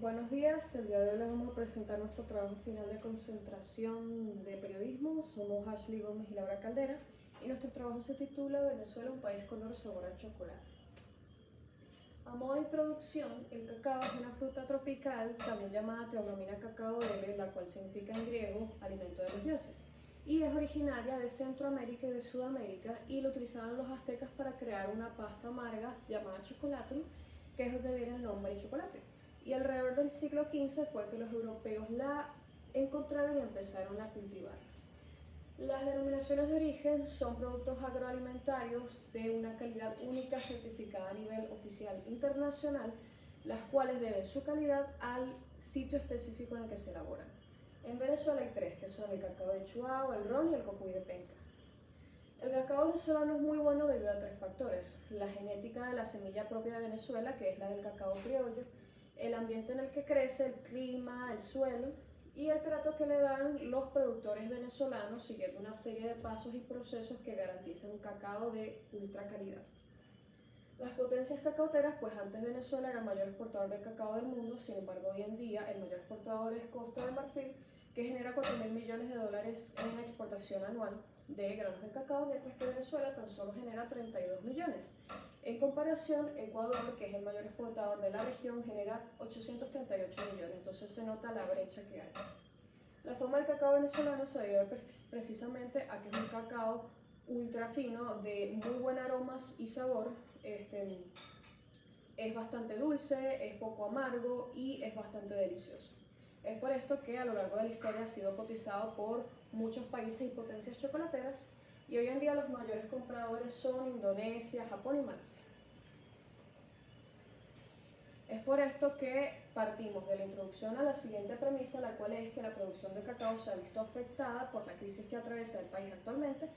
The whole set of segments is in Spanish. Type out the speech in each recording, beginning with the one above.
Buenos días, el día de hoy les vamos a presentar nuestro trabajo final de concentración de periodismo. Somos Ashley Gómez y Laura Caldera y nuestro trabajo se titula Venezuela, un país color sabor a chocolate. A modo de introducción, el cacao es una fruta tropical, también llamada Theobromina cacaoele, la cual significa en griego alimento de los dioses, y es originaria de Centroamérica y de Sudamérica y lo utilizaban los aztecas para crear una pasta amarga llamada chocolatl, que es donde viene el nombre de chocolate. Y alrededor del siglo XV fue que los europeos la encontraron y empezaron a cultivar. Las denominaciones de origen son productos agroalimentarios de una calidad única certificada a nivel oficial internacional, las cuales deben su calidad al sitio específico en el que se elaboran. En Venezuela hay tres, que son el cacao de Chuao, el ron y el cocuy de penca. El cacao venezolano es muy bueno debido a tres factores: la genética de la semilla propia de Venezuela, que es la del cacao criollo, el ambiente en el que crece, el clima, el suelo, y el trato que le dan los productores venezolanos siguiendo una serie de pasos y procesos que garantizan un cacao de ultra calidad. Las potencias cacauteras, pues antes Venezuela era el mayor exportador de cacao del mundo, sin embargo hoy en día el mayor exportador es Costa de Marfil, que genera 4.000 millones de dólares en exportación anual de granos de cacao, mientras que Venezuela tan solo genera 32 millones. En comparación, Ecuador, que es el mayor exportador de la región, genera 838 millones, entonces se nota la brecha que hay. La fama del cacao venezolano se debe precisamente a que es un cacao ultra fino, de muy buen aromas y sabor. Es bastante dulce, es poco amargo y es bastante delicioso. Es por esto que a lo largo de la historia ha sido cotizado por muchos países y potencias chocolateras, y hoy en día los mayores compradores son Indonesia, Japón y Malasia. Es por esto que partimos de la introducción a la siguiente premisa, la cual es que la producción de cacao se ha visto afectada por la crisis que atraviesa el país actualmente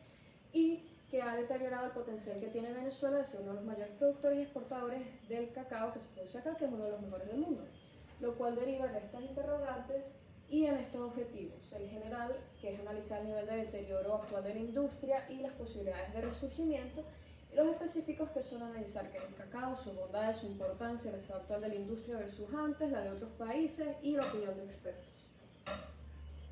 y que ha deteriorado el potencial que tiene Venezuela de ser uno de los mayores productores y exportadores del cacao que se produce acá, que es uno de los mejores del mundo, lo cual deriva en estas interrogantes y en estos objetivos. El general, que es analizar el nivel de deterioro actual de la industria y las posibilidades de resurgimiento; y los específicos, que son analizar qué es el cacao, sus bondades, su importancia, el estado actual de la industria versus antes, la de otros países y la opinión de expertos.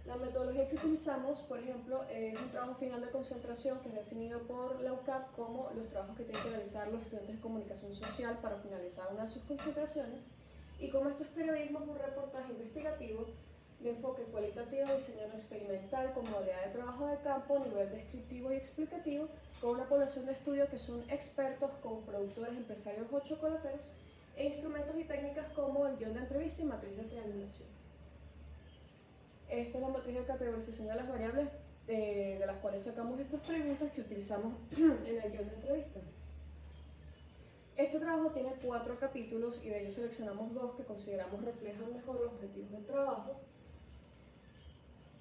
La metodología que utilizamos, por ejemplo, es un trabajo final de concentración que es definido por la UCAP como los trabajos que tienen que realizar los estudiantes de comunicación social para finalizar una de sus concentraciones. Y como esto es periodismo, es un reportaje investigativo de enfoque cualitativo, diseñado experimental, con modalidad de trabajo de campo, nivel descriptivo y explicativo, con una población de estudio que son expertos con productores, empresarios o chocolateros, e instrumentos y técnicas como el guión de entrevista y matriz de triangulación. Esta es la matriz de categorización de las variables de las cuales sacamos estas preguntas que utilizamos en el guión de entrevista. Este trabajo tiene 4 capítulos y de ellos seleccionamos 2 que consideramos reflejan mejor los objetivos del trabajo.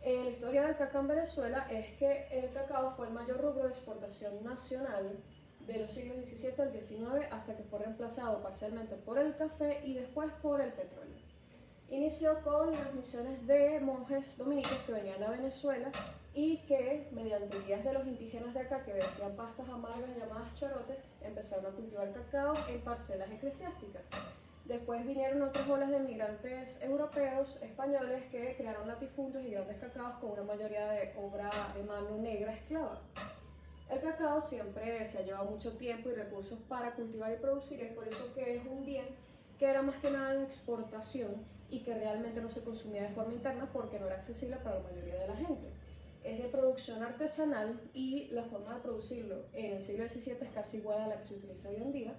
La historia del cacao en Venezuela es que el cacao fue el mayor rubro de exportación nacional de los siglos XVII al XIX, hasta que fue reemplazado parcialmente por el café y después por el petróleo. Inició con las misiones de monjes dominicos que venían a Venezuela y que, mediante guías de los indígenas de acá que vencían pastas amargas llamadas chorotes, empezaron a cultivar cacao en parcelas eclesiásticas. Después vinieron otras olas de migrantes europeos, españoles, que crearon latifundios y grandes cacaos con una mayoría de obra de mano negra esclava. El cacao siempre se ha llevado mucho tiempo y recursos para cultivar y producir, es por eso que es un bien que era más que nada de exportación y que realmente no se consumía de forma interna porque no era accesible para la mayoría de la gente. Es de producción artesanal y la forma de producirlo en el siglo XVII es casi igual a la que se utiliza hoy en día.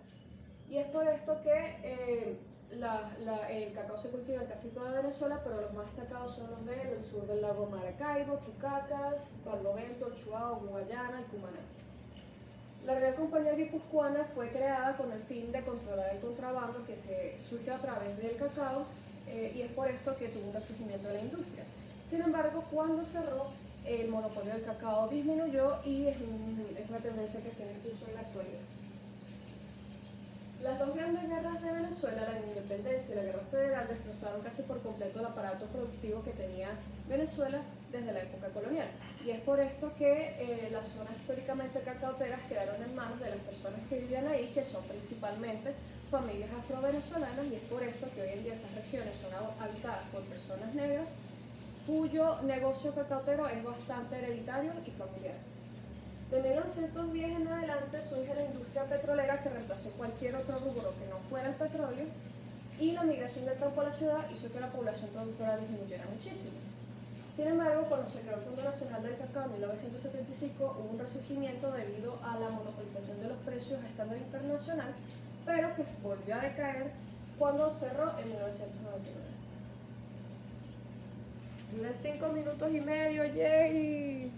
Y es por esto que el cacao se cultiva en casi toda Venezuela, pero los más destacados son los del sur del lago Maracaibo, Tucacas, Barlovento, Chuao, Guayana y Cumaná. La Real Compañía Guipuzcoana fue creada con el fin de controlar el contrabando que se surgió a través del cacao, y es por esto que tuvo un resurgimiento de la industria. Sin embargo, cuando cerró, el monopolio del cacao disminuyó y es una tendencia que se impuso en la actualidad. Las 2 grandes guerras de Venezuela, la independencia y la guerra federal, destrozaron casi por completo el aparato productivo que tenía Venezuela desde la época colonial. Y es por esto que las zonas históricamente cacaoteras quedaron en manos de las personas que vivían ahí, que son principalmente familias afro-venezolanas, y es por esto que hoy en día esas regiones son habitadas por personas negras cuyo negocio cacautero es bastante hereditario y familiar. De 1910 en adelante surge la industria petrolera que reemplazó cualquier otro rubro que no fuera el petróleo, y la migración del campo a la ciudad hizo que la población productora disminuyera muchísimo. Sin embargo, cuando se creó el Fondo Nacional del Cacao en 1975, hubo un resurgimiento debido a la monopolización de los precios a estándar internacional, pero que volvió a decaer cuando cerró en 1999. Duré 5 minutos y medio, yay.